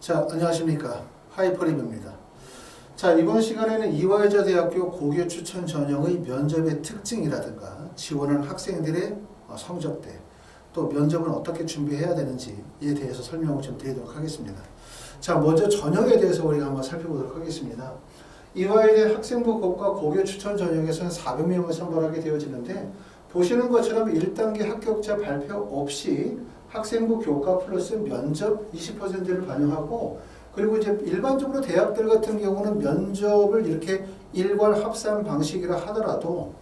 자, 안녕하십니까. 하이퍼립입니다. 자, 이번 시간에는 이화여자대학교 고교 추천 전형의 면접의 특징이라든가 지원하는 학생들의 성적대, 또 면접은 어떻게 준비해야 되는지에 대해서 설명을 좀 드리도록 하겠습니다. 자, 먼저 전형에 대해서 우리가 한번 살펴보도록 하겠습니다. 이화여대 학생부 고과 고교 추천 전형에서는 400명을 선발하게 되어지는데, 보시는 것처럼 1단계 합격자 발표 없이 학생부 교과 플러스 면접 20%를 반영하고, 그리고 이제 일반적으로 대학들 같은 경우는 면접을 이렇게 일괄 합산 방식이라 하더라도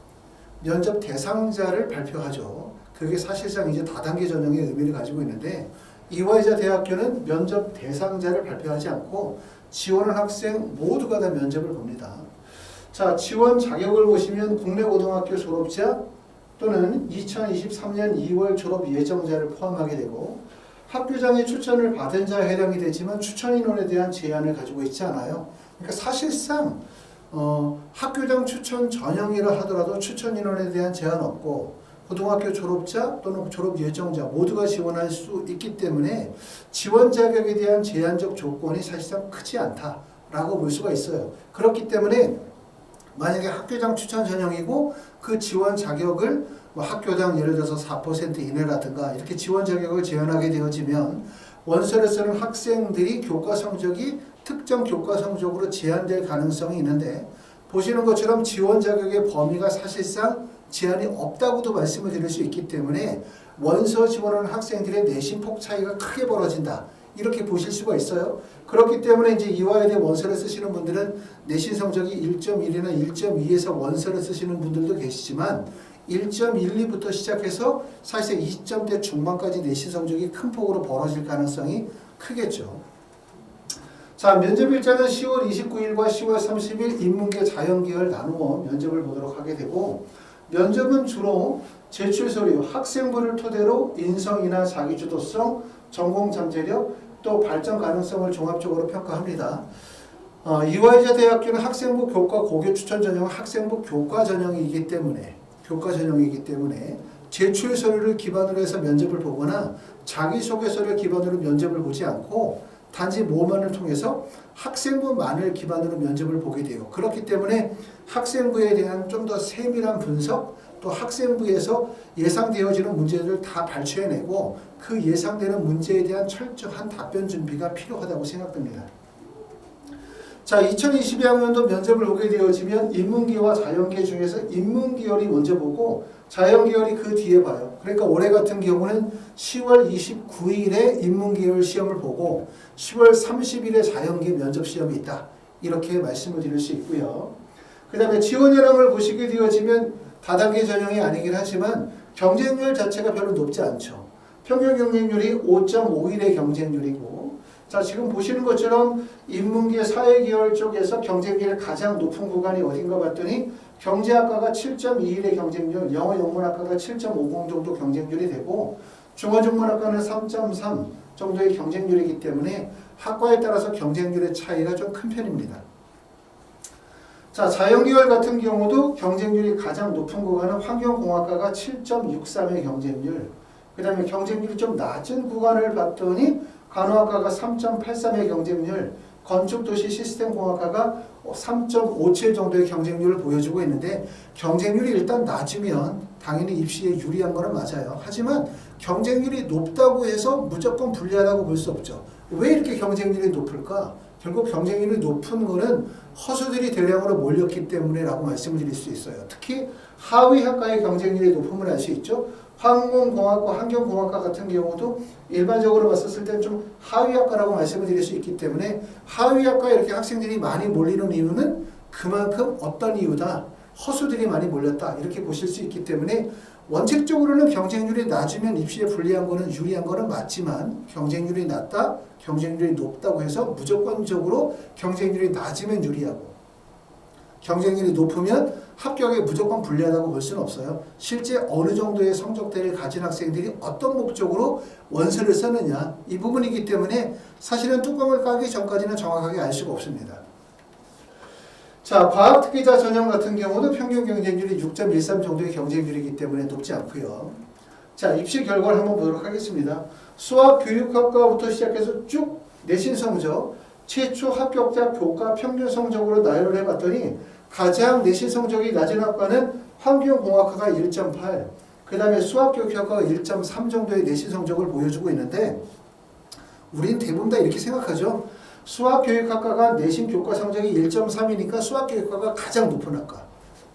면접 대상자를 발표하죠. 그게 사실상 이제 다단계 전형의 의미를 가지고 있는데, 이화여자 대학교는 면접 대상자를 발표하지 않고 지원한 학생 모두가 다 면접을 봅니다. 자, 지원 자격을 보시면 국내고등학교 졸업자 또는 2023년 2월 졸업 예정자를 포함하게 되고, 학교장의 추천을 받은 자에 해당이 되지만 추천 인원에 대한 제한을 가지고 있지 않아요. 그러니까 사실상 학교장 추천 전형이라 하더라도 추천 인원에 대한 제한 없고, 고등학교 졸업자 또는 졸업 예정자 모두가 지원할 수 있기 때문에 지원 자격에 대한 제한적 조건이 사실상 크지 않다라고 볼 수가 있어요. 그렇기 때문에 만약에 학교장 추천 전형이고 그 지원 자격을 학교당 예를 들어서 4% 이내라든가 이렇게 지원 자격을 제한하게 되어지면 원서를 쓰는 학생들이 교과 성적이 특정 교과 성적으로 제한될 가능성이 있는데, 보시는 것처럼 지원 자격의 범위가 사실상 제한이 없다고도 말씀을 드릴 수 있기 때문에 원서 지원하는 학생들의 내신폭 차이가 크게 벌어진다, 이렇게 보실 수가 있어요. 그렇기 때문에 이제 이화여대 원서를 쓰시는 분들은 내신 성적이 1.1이나 1.2에서 원서를 쓰시는 분들도 계시지만 1.12부터 시작해서 사실상 2점대 중반까지 내신 성적이 큰 폭으로 벌어질 가능성이 크겠죠. 자, 면접 일자는 10월 29일과 10월 30일 인문계 자연계열 나누어 면접을 보도록 하게 되고, 면접은 주로 제출 서류, 학생부를 토대로 인성이나 자기주도성, 전공 잠재력, 또 발전 가능성을 종합적으로 평가합니다. 이화여자 대학교는 학생부 교과 고교 추천 전형은 학생부 교과 전형이기 때문에 제출 서류를 기반으로 해서 면접을 보거나 자기소개서를 기반으로 면접을 보지 않고 단지 모의만을 통해서 학생부만을 기반으로 면접을 보게 돼요. 그렇기 때문에 학생부에 대한 좀 더 세밀한 분석, 또 학생부에서 예상되어지는 문제들을 다 발췌해내고 그 예상되는 문제에 대한 철저한 답변 준비가 필요하다고 생각됩니다. 자, 2022학년도 면접을 보게 되어지면 인문계와 자연계 중에서 인문계열이 먼저 보고 자연계열이 그 뒤에 봐요. 그러니까 올해 같은 경우는 10월 29일에 인문계열 시험을 보고 10월 30일에 자연계 면접 시험이 있다, 이렇게 말씀을 드릴 수 있고요. 그 다음에 지원 현황을 보시게 되어지면 다단계 전형이 아니긴 하지만 경쟁률 자체가 별로 높지 않죠. 평균 경쟁률이 5.51의 경쟁률이고, 자, 지금 보시는 것처럼 인문계 사회계열 쪽에서 경쟁률이 가장 높은 구간이 어딘가 봤더니 경제학과가 7.21의 경쟁률, 영어 영문학과가 7.50 정도 경쟁률이 되고, 중어중문학과는 3.3 정도의 경쟁률이기 때문에 학과에 따라서 경쟁률의 차이가 좀 큰 편입니다. 자, 자연계열 같은 경우도 경쟁률이 가장 높은 구간은 환경공학과가 7.63의 경쟁률, 그 다음에 경쟁률이 좀 낮은 구간을 봤더니 간호학과가 3.83의 경쟁률, 건축도시 시스템공학과가 3.57 정도의 경쟁률을 보여주고 있는데, 경쟁률이 일단 낮으면 당연히 입시에 유리한 거는 맞아요. 하지만 경쟁률이 높다고 해서 무조건 불리하다고 볼 수 없죠. 왜 이렇게 경쟁률이 높을까? 결국 경쟁률이 높은 거는 허수들이 대량으로 몰렸기 때문에 라고 말씀을 드릴 수 있어요. 특히 하위 학과의 경쟁률이 높음을 알 수 있죠. 항공공학과, 환경공학과 같은 경우도 일반적으로 봤었을 때는 좀 하위 학과라고 말씀을 드릴 수 있기 때문에 하위 학과에 이렇게 학생들이 많이 몰리는 이유는 그만큼 어떤 이유다, 허수들이 많이 몰렸다, 이렇게 보실 수 있기 때문에 원칙적으로는 경쟁률이 낮으면 입시에 불리한 거는 유리한 거는 맞지만, 경쟁률이 낮다, 경쟁률이 높다고 해서 무조건적으로 경쟁률이 낮으면 유리하고 경쟁률이 높으면 합격에 무조건 불리하다고 볼 수는 없어요. 실제 어느 정도의 성적대를 가진 학생들이 어떤 목적으로 원서를 쓰느냐, 이 부분이기 때문에 사실은 뚜껑을 까기 전까지는 정확하게 알 수가 없습니다. 자, 과학특기자 전형 같은 경우도 평균 경쟁률이 6.13 정도의 경쟁률이기 때문에 높지 않고요. 자, 입시 결과를 한번 보도록 하겠습니다. 수학교육학과부터 시작해서 쭉 내신 성적, 최초 합격자 교과 평균 성적으로 나열을 해봤더니 가장 내신 성적이 낮은 학과는 환경공학과가 1.8, 그 다음에 수학교육학과가 1.3 정도의 내신 성적을 보여주고 있는데 우린 대부분 다 이렇게 생각하죠. 수학교육학과가 내신 교과 성적이 1.3이니까 수학교육학과가 가장 높은 학과.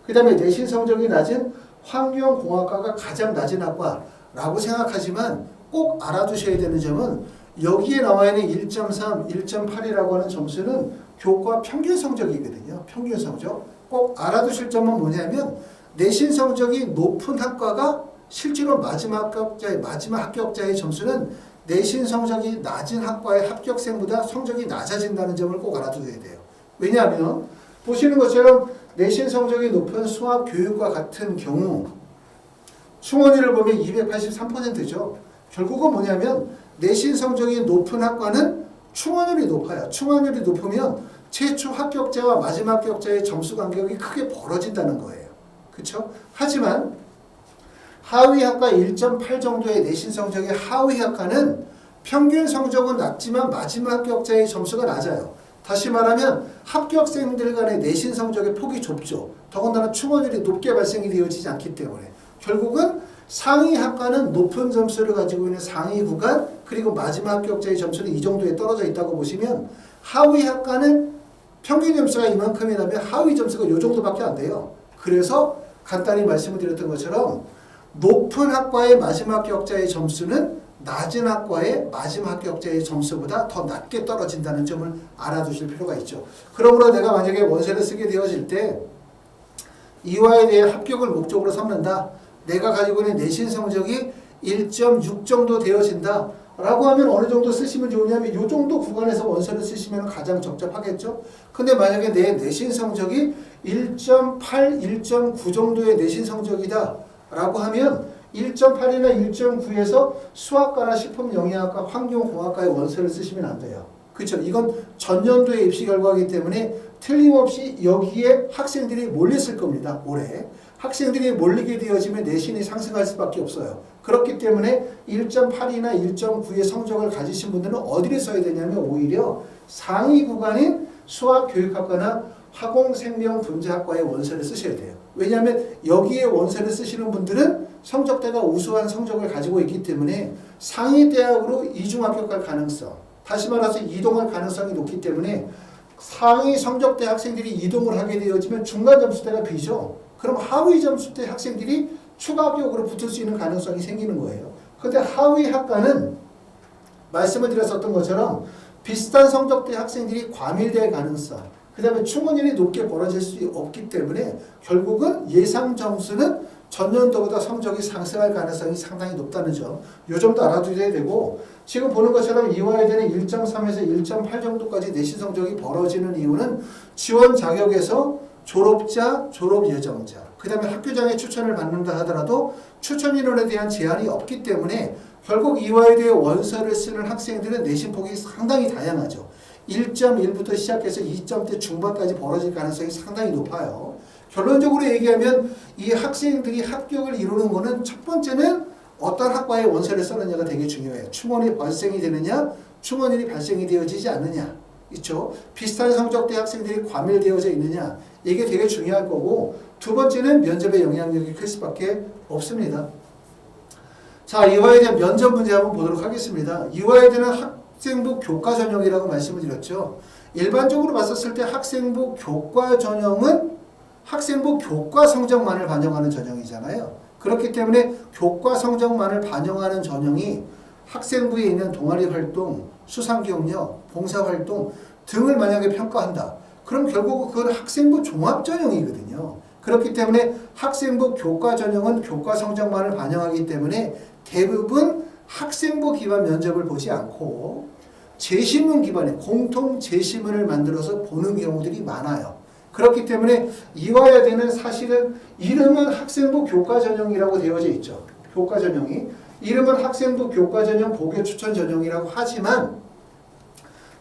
그 다음에 내신 성적이 낮은 환경공학과가 가장 낮은 학과라고 생각하지만 꼭 알아두셔야 되는 점은 여기에 나와 있는 1.3, 1.8이라고 하는 점수는 교과 평균 성적이거든요. 평균 성적. 꼭 알아두실 점은 뭐냐면 내신 성적이 높은 학과가 실제로 마지막 합격자의 점수는 내신 성적이 낮은 학과의 합격생보다 성적이 낮아진다는 점을 꼭 알아두셔야 돼요. 왜냐하면 보시는 것처럼 내신 성적이 높은 수학교육과 같은 경우 충원율을 보면 283%죠. 결국은 뭐냐면 내신 성적이 높은 학과는 충원율이 높아요. 충원율이 높으면 최초 합격자와 마지막 합격자의 점수 간격이 크게 벌어진다는 거예요. 그렇죠? 하지만 하위 학과 1.8 정도의 내신 성적의 하위 학과는 평균 성적은 낮지만 마지막 합격자의 점수가 낮아요. 다시 말하면 합격생들 간의 내신 성적의 폭이 좁죠. 더군다나 충원율이 높게 발생이 되어지지 않기 때문에 결국은 상위 학과는 높은 점수를 가지고 있는 상위 구간, 그리고 마지막 합격자의 점수는 이 정도에 떨어져 있다고 보시면 하위 학과는 평균 점수가 이만큼이라면 하위 점수가 이 정도밖에 안 돼요. 그래서 간단히 말씀을 드렸던 것처럼 높은 학과의 마지막 합격자의 점수는 낮은 학과의 마지막 합격자의 점수보다 더 낮게 떨어진다는 점을 알아두실 필요가 있죠. 그러므로 내가 만약에 원서를 쓰게 되어질 때 이화에 대해 합격을 목적으로 삼는다. 내가 가지고 있는 내신 성적이 1.6 정도 되어진다 라고 하면 어느 정도 쓰시면 좋으냐면 이 정도 구간에서 원서를 쓰시면 가장 적절하겠죠. 근데 만약에 내 내신 성적이 1.8, 1.9 정도의 내신 성적이다 라고 하면 1.8이나 1.9에서 수학과나 식품영양학과, 환경공학과의 원서를 쓰시면 안 돼요. 그렇죠? 이건 전년도의 입시 결과이기 때문에 틀림없이 여기에 학생들이 몰렸을 겁니다. 올해. 학생들이 몰리게 되어지면 내신이 상승할 수밖에 없어요. 그렇기 때문에 1.8이나 1.9의 성적을 가지신 분들은 어디를 써야 되냐면 오히려 상위 구간인 수학교육학과나 화공생명분자학과의 원서를 쓰셔야 돼요. 왜냐하면 여기에 원서를 쓰시는 분들은 성적대가 우수한 성적을 가지고 있기 때문에 상위 대학으로 이중 합격할 가능성, 다시 말해서 이동할 가능성이 높기 때문에 상위 성적대 학생들이 이동을 하게 되어지면 중간 점수대가 비죠. 그럼 하위 점수대 학생들이 추가 합격으로 붙을 수 있는 가능성이 생기는 거예요. 그런데 하위 학과는 말씀을 드렸었던 것처럼 비슷한 성적대 학생들이 과밀될 가능성, 그 다음에 충원율이 높게 벌어질 수 없기 때문에 결국은 예상 점수는 전년도보다 성적이 상승할 가능성이 상당히 높다는 점, 이 점도 알아두셔야 되고, 지금 보는 것처럼 이화여대는 1.3에서 1.8 정도까지 내신 성적이 벌어지는 이유는 지원 자격에서 졸업자, 졸업 예정자, 그 다음에 학교장의 추천을 받는다 하더라도 추천 인원에 대한 제한이 없기 때문에 결국 이화여대의 원서를 쓰는 학생들은 내신폭이 상당히 다양하죠. 1.1부터 시작해서 2점대 중반까지 벌어질 가능성이 상당히 높아요. 결론적으로 얘기하면 이 학생들이 합격을 이루는 것은 첫 번째는 어떤 학과에 원서를 쓰느냐가 되게 중요해요. 충원이 발생이 되느냐, 충원율이 발생이 되어지지 않느냐. 있죠. 비슷한 성적대 학생들이 과밀되어져 있느냐. 이게 되게 중요할 거고, 두 번째는 면접의 영향력이 클 수밖에 없습니다. 자, 이화에 대한 면접 문제 한번 보도록 하겠습니다. 이화에 대한 학생부 교과 전형이라고 말씀을 드렸죠. 일반적으로 봤었을 때 학생부 교과 전형은 학생부 교과 성적만을 반영하는 전형이잖아요. 그렇기 때문에 교과 성적만을 반영하는 전형이 학생부에 있는 동아리 활동, 수상 경력, 봉사 활동 등을 만약에 평가한다. 그럼 결국 그건 학생부 종합 전형이거든요. 그렇기 때문에 학생부 교과 전형은 교과 성적만을 반영하기 때문에 대부분 학생부 기반 면접을 보지 않고 제시문 기반의 공통 제시문을 만들어서 보는 경우들이 많아요. 그렇기 때문에 이화여대는 사실은 이름은 학생부 교과 전형이라고 되어져 있죠. 교과 전형이. 이름은 학생부 교과 전형 보교 추천 전형이라고 하지만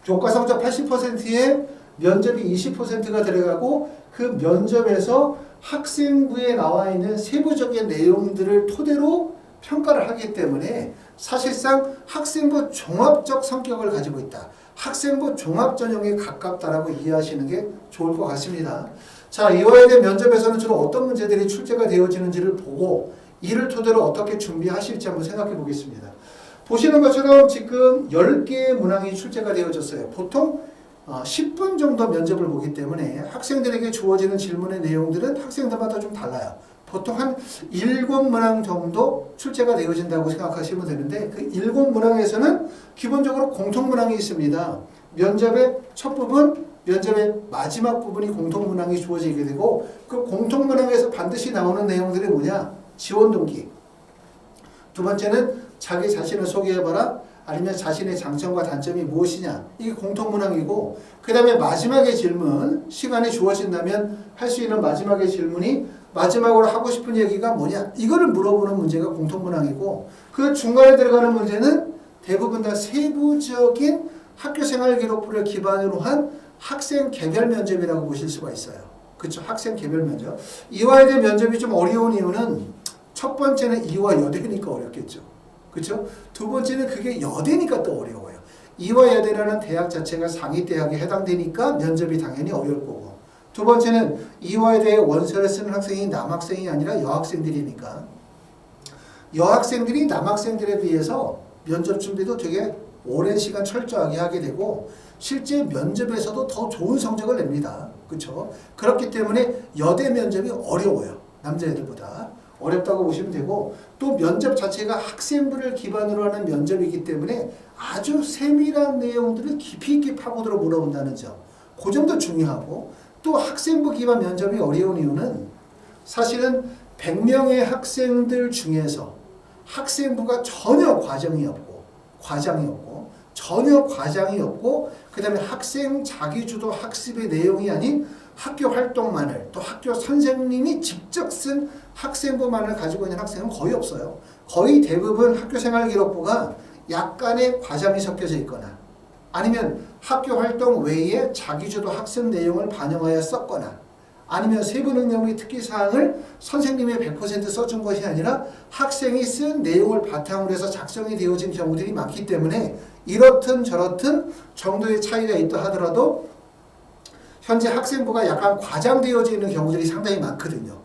교과 성적 80%에 면접이 20%가 들어가고 그 면접에서 학생부에 나와 있는 세부적인 내용들을 토대로 평가를 하기 때문에 사실상 학생부 종합적 성격을 가지고 있다. 학생부 종합 전형에 가깝다라고 이해하시는 게 좋을 것 같습니다. 자, 이와에 대한 면접에서는 주로 어떤 문제들이 출제가 되어지는지를 보고 이를 토대로 어떻게 준비하실지 한번 생각해 보겠습니다. 보시는 것처럼 지금 10개의 문항이 출제가 되어졌어요. 보통 10분 정도 면접을 보기 때문에 학생들에게 주어지는 질문의 내용들은 학생들마다 좀 달라요. 보통 한 7문항 정도 출제가 되어진다고 생각하시면 되는데 그 7문항에서는 기본적으로 공통문항이 있습니다. 면접의 첫 부분, 면접의 마지막 부분이 공통문항이 주어지게 되고 그 공통문항에서 반드시 나오는 내용들이 뭐냐? 지원 동기. 두 번째는 자기 자신을 소개해봐라. 아니면 자신의 장점과 단점이 무엇이냐. 이게 공통문항이고 그 다음에 마지막의 질문, 시간이 주어진다면 할 수 있는 마지막의 질문이 마지막으로 하고 싶은 얘기가 뭐냐. 이거를 물어보는 문제가 공통문항이고 그 중간에 들어가는 문제는 대부분 다 세부적인 학교생활 기록부를 기반으로 한 학생 개별 면접이라고 보실 수가 있어요. 그렇죠? 학생 개별 면접. 이화에 대한 면접이 좀 어려운 이유는 첫 번째는 이화 여대니까 어렵겠죠. 그렇죠? 두 번째는 그게 여대니까 또 어려워요. 이화 여대라는 대학 자체가 상위 대학에 해당되니까 면접이 당연히 어려울 거고 두 번째는 이화에 대해 원서를 쓰는 학생이 남학생이 아니라 여학생들이니까 여학생들이 남학생들에 비해서 면접 준비도 되게 오랜 시간 철저하게 하게 되고 실제 면접에서도 더 좋은 성적을 냅니다. 그렇죠? 그렇기 때문에 여대 면접이 어려워요. 남자애들보다. 어렵다고 보시면 되고 또 면접 자체가 학생부를 기반으로 하는 면접이기 때문에 아주 세밀한 내용들을 깊이 있게 파고들어 물어본다는 점. 그 점도 중요하고 또 학생부 기반 면접이 어려운 이유는 사실은 100명의 학생들 중에서 학생부가 전혀 과정이 없고 전혀 과장이 없고 그 다음에 학생 자기주도 학습의 내용이 아닌 학교 활동만을 또 학교 선생님이 직접 쓴 학생부만을 가지고 있는 학생은 거의 없어요. 거의 대부분 학교생활 기록부가 약간의 과장이 섞여져 있거나 아니면 학교 활동 외에 자기주도 학습 내용을 반영하여 썼거나 아니면 세부능력의 특기사항을 선생님이 100% 써준 것이 아니라 학생이 쓴 내용을 바탕으로 해서 작성이 되어진 경우들이 많기 때문에 이렇든 저렇든 정도의 차이가 있다 하더라도 현재 학생부가 약간 과장되어져 있는 경우들이 상당히 많거든요.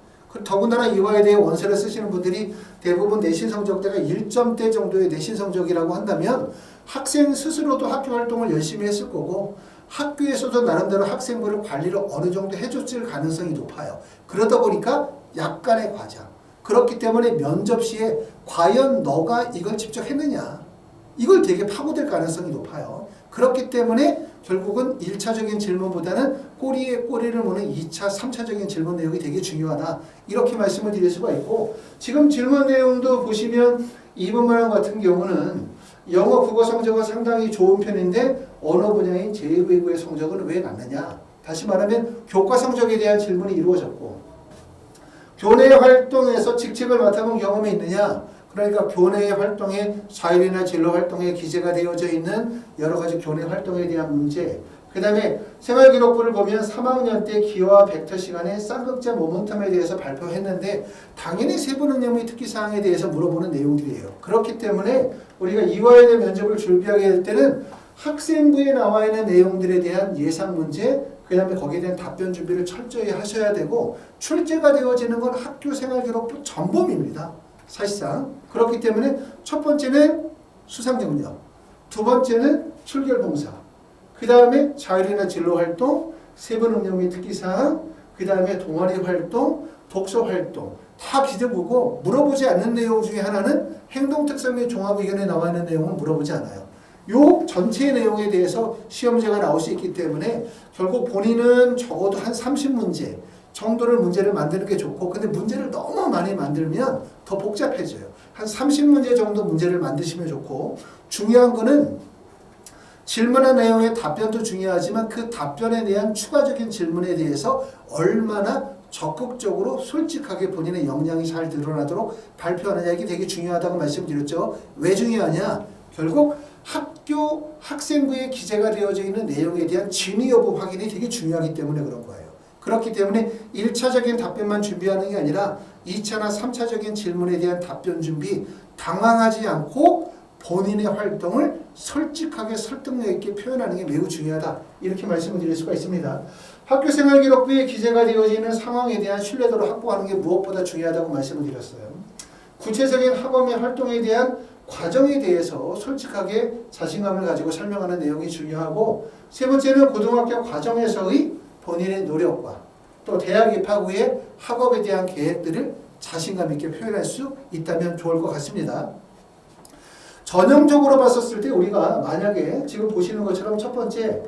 더군다나 이화에 대해 원서를 쓰시는 분들이 대부분 내신 성적대가 1점대 정도의 내신 성적이라고 한다면 학생 스스로도 학교 활동을 열심히 했을 거고 학교에서도 나름대로 학생부를 관리를 어느 정도 해줬을 가능성이 높아요. 그러다 보니까 약간의 과장. 그렇기 때문에 면접 시에 과연 너가 이걸 직접 했느냐. 이걸 되게 파고들 가능성이 높아요. 그렇기 때문에 결국은 1차적인 질문보다는 꼬리에 꼬리를 무는 2차, 3차적인 질문 내용이 되게 중요하다. 이렇게 말씀을 드릴 수가 있고 지금 질문 내용도 보시면 2번 문항 같은 경우는 영어, 국어 성적은 상당히 좋은 편인데 언어 분야인 제2외국어의 성적은 왜 낮느냐. 다시 말하면 교과 성적에 대한 질문이 이루어졌고 교내 활동에서 직책을 맡아본 경험이 있느냐. 그러니까 교내 활동에 자율이나 진로 활동에 기재가 되어져 있는 여러 가지 교내 활동에 대한 문제. 그 다음에 생활기록부를 보면 3학년 때 기호와 벡터 시간에 쌍극자 모멘텀에 대해서 발표했는데 당연히 세부능력의 특기사항에 대해서 물어보는 내용들이에요. 그렇기 때문에 우리가 이화에 대한 면접을 준비하게 될 때는 학생부에 나와 있는 내용들에 대한 예상 문제, 그 다음에 거기에 대한 답변 준비를 철저히 하셔야 되고 출제가 되어지는 건 학교생활기록부 전범입니다. 사실상. 그렇기 때문에 첫 번째는 수상경력, 두 번째는 출결봉사, 그 다음에 자율이나 진로활동, 세부능력의 특기사항, 그 다음에 동아리 활동, 독서활동 다 기재보고 물어보지 않는 내용 중에 하나는 행동특성 및 종합의견에 나와 있는 내용은 물어보지 않아요. 요 전체의 내용에 대해서 시험제가 나올 수 있기 때문에 결국 본인은 적어도 한 30문제 정도를 문제를 만드는 게 좋고 근데 문제를 너무 많이 만들면 더 복잡해져요. 한 30문제 정도 문제를 만드시면 좋고 중요한 거는 질문한 내용의 답변도 중요하지만 그 답변에 대한 추가적인 질문에 대해서 얼마나 적극적으로 솔직하게 본인의 역량이 잘 드러나도록 발표하느냐 이게 되게 중요하다고 말씀드렸죠. 왜 중요하냐? 결국 학교 학생부에 기재가 되어져 있는 내용에 대한 진위 여부 확인이 되게 중요하기 때문에 그런 거예요. 그렇기 때문에 1차적인 답변만 준비하는 게 아니라 2차나 3차적인 질문에 대한 답변 준비 당황하지 않고 본인의 활동을 솔직하게 설득력 있게 표현하는 게 매우 중요하다. 이렇게 말씀을 드릴 수가 있습니다. 학교생활기록부에 기재가 되어지는 상황에 대한 신뢰도를 확보하는 게 무엇보다 중요하다고 말씀을 드렸어요. 구체적인 학업의 활동에 대한 과정에 대해서 솔직하게 자신감을 가지고 설명하는 내용이 중요하고, 세 번째는 고등학교 과정에서의 본인의 노력과 또 대학 입학 후에 학업에 대한 계획들을 자신감 있게 표현할 수 있다면 좋을 것 같습니다. 전형적으로 봤었을 때 우리가 만약에 지금 보시는 것처럼 첫 번째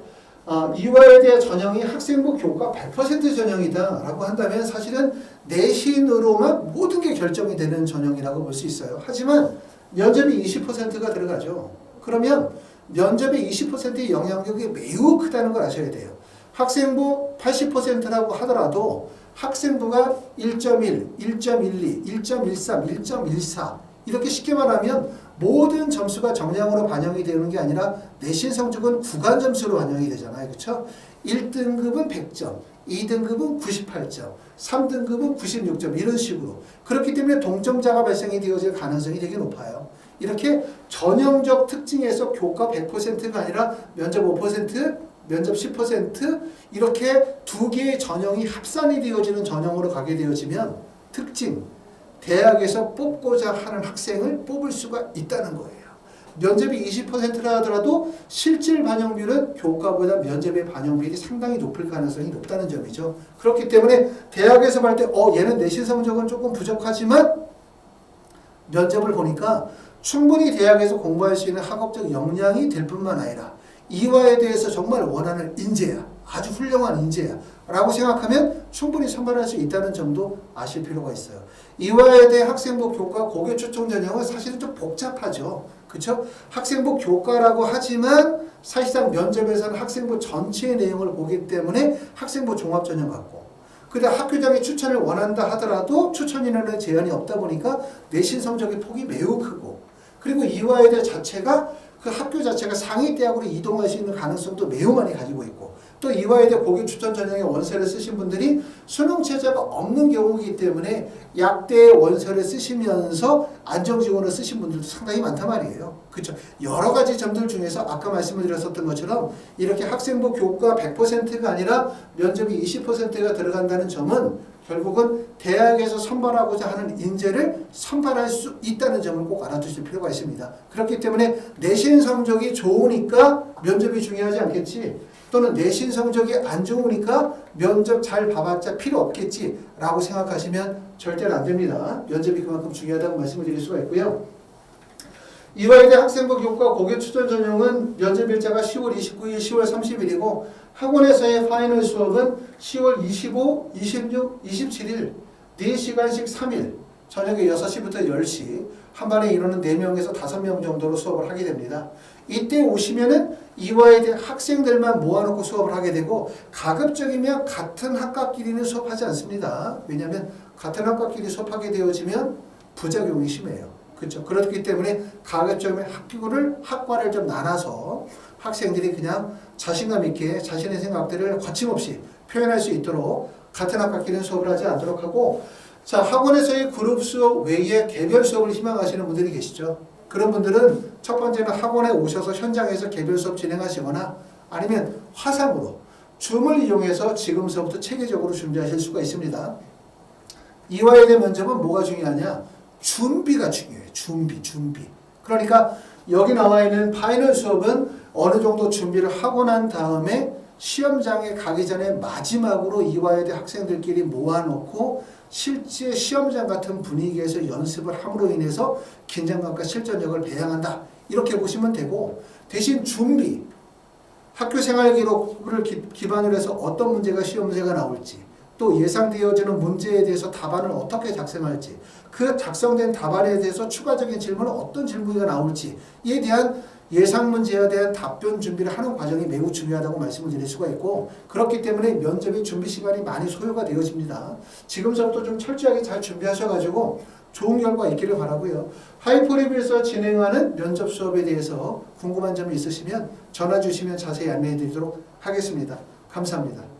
이화에 대한 전형이 학생부 교과 100% 전형이다 라고 한다면 사실은 내신으로만 모든 게 결정이 되는 전형이라고 볼 수 있어요. 하지만 면접이 20%가 들어가죠. 그러면 면접의 20%의 영향력이 매우 크다는 걸 아셔야 돼요. 학생부 80%라고 하더라도 학생부가 1.1, 1.12, 1.13, 1.14 이렇게 쉽게 말하면 모든 점수가 정량으로 반영이 되는 게 아니라 내신 성적은 구간 점수로 반영이 되잖아요. 그렇죠? 1등급은 100점, 2등급은 98점, 3등급은 96점 이런 식으로. 그렇기 때문에 동점자가 발생이 되어질 가능성이 되게 높아요. 이렇게 전형적 특징에서 교과 100%가 아니라 면접 5%, 면접 10% 이렇게 두 개의 전형이 합산이 되어지는 전형으로 가게 되어지면 특징, 대학에서 뽑고자 하는 학생을 뽑을 수가 있다는 거예요. 면접이 20%라 하더라도 실질 반영률은 교과보다 면접의 반영률이 상당히 높을 가능성이 높다는 점이죠. 그렇기 때문에 대학에서 볼 때 얘는 내신 성적은 조금 부족하지만 면접을 보니까 충분히 대학에서 공부할 수 있는 학업적 역량이 될 뿐만 아니라 이화에 대해서 정말 원하는 인재야, 아주 훌륭한 인재야 라고 생각하면 충분히 선발할 수 있다는 점도 아실 필요가 있어요. 이화에 대해 학생부 교과 고교 초청 전형은 사실은 좀 복잡하죠. 그렇죠? 학생부 교과라고 하지만 사실상 면접에서는 학생부 전체의 내용을 보기 때문에 학생부 종합 전형 같고, 근데 학교장이 추천을 원한다 하더라도 추천 인원의 제한이 없다 보니까 내신 성적의 폭이 매우 크고, 그리고 이화여대 자체가 그 학교 자체가 상위 대학으로 이동할 수 있는 가능성도 매우 많이 가지고 있고, 또 이화여대 고교 추천 전형의 원서를 쓰신 분들이 수능 체제가 없는 경우이기 때문에 약대의 원서를 쓰시면서 안정 지원을 쓰신 분들도 상당히 많단 말이에요. 그렇죠? 여러 가지 점들 중에서 아까 말씀을 드렸었던 것처럼 이렇게 학생부 교과 100%가 아니라 면접이 20%가 들어간다는 점은 결국은 대학에서 선발하고자 하는 인재를 선발할 수 있다는 점을 꼭 알아두실 필요가 있습니다. 그렇기 때문에 내신 성적이 좋으니까 면접이 중요하지 않겠지, 또는 내신 성적이 안 좋으니까 면접 잘 봐봤자 필요 없겠지 라고 생각하시면 절대로 안 됩니다. 면접이 그만큼 중요하다고 말씀을 드릴 수가 있고요. 이화여대 학생부 교과 고교 추천 전형은 면접 일자가 10월 29일, 10월 30일이고 학원에서의 파이널 수업은 10월 25, 26, 27일 4시간씩 3일 저녁에 6시부터 10시 한 반에 인원은 4명에서 5명 정도로 수업을 하게 됩니다. 이때 오시면은 이화여대 학생들만 모아놓고 수업을 하게 되고, 가급적이면 같은 학과끼리는 수업하지 않습니다. 왜냐하면 같은 학과끼리 수업하게 되어지면 부작용이 심해요. 그렇죠? 그렇기 때문에 가급적이면 학과를 좀 나눠서 학생들이 그냥 자신감 있게 자신의 생각들을 거침없이 표현할 수 있도록 같은 학과끼리는 수업을 하지 않도록 하고, 자, 학원에서의 그룹 수업 외에 개별 수업을 희망하시는 분들이 계시죠. 그런 분들은 첫 번째는 학원에 오셔서 현장에서 개별 수업 진행하시거나 아니면 화상으로 줌을 이용해서 지금서부터 체계적으로 준비하실 수가 있습니다. 이화여대 면접은 뭐가 중요하냐? 준비가 중요해요. 준비. 그러니까 여기 나와 있는 파이널 수업은 어느 정도 준비를 하고 난 다음에 시험장에 가기 전에 마지막으로 이화여대 학생들끼리 모아놓고 실제 시험장 같은 분위기에서 연습을 함으로 인해서 긴장감과 실전력을 배양한다. 이렇게 보시면 되고, 대신 준비, 학교 생활 기록을 기반으로 해서 어떤 문제가 시험 문제가 나올지, 또 예상되어지는 문제에 대해서 답안을 어떻게 작성할지, 그 작성된 답안에 대해서 추가적인 질문은 어떤 질문이 나올지에 대한 예상 문제에 대한 답변 준비를 하는 과정이 매우 중요하다고 말씀을 드릴 수가 있고, 그렇기 때문에 면접의 준비 시간이 많이 소요가 되어집니다. 지금서부터 좀 철저하게 잘 준비하셔가지고 좋은 결과 있기를 바라고요. 하이포랩에서 진행하는 면접 수업에 대해서 궁금한 점이 있으시면 전화 주시면 자세히 안내해 드리도록 하겠습니다. 감사합니다.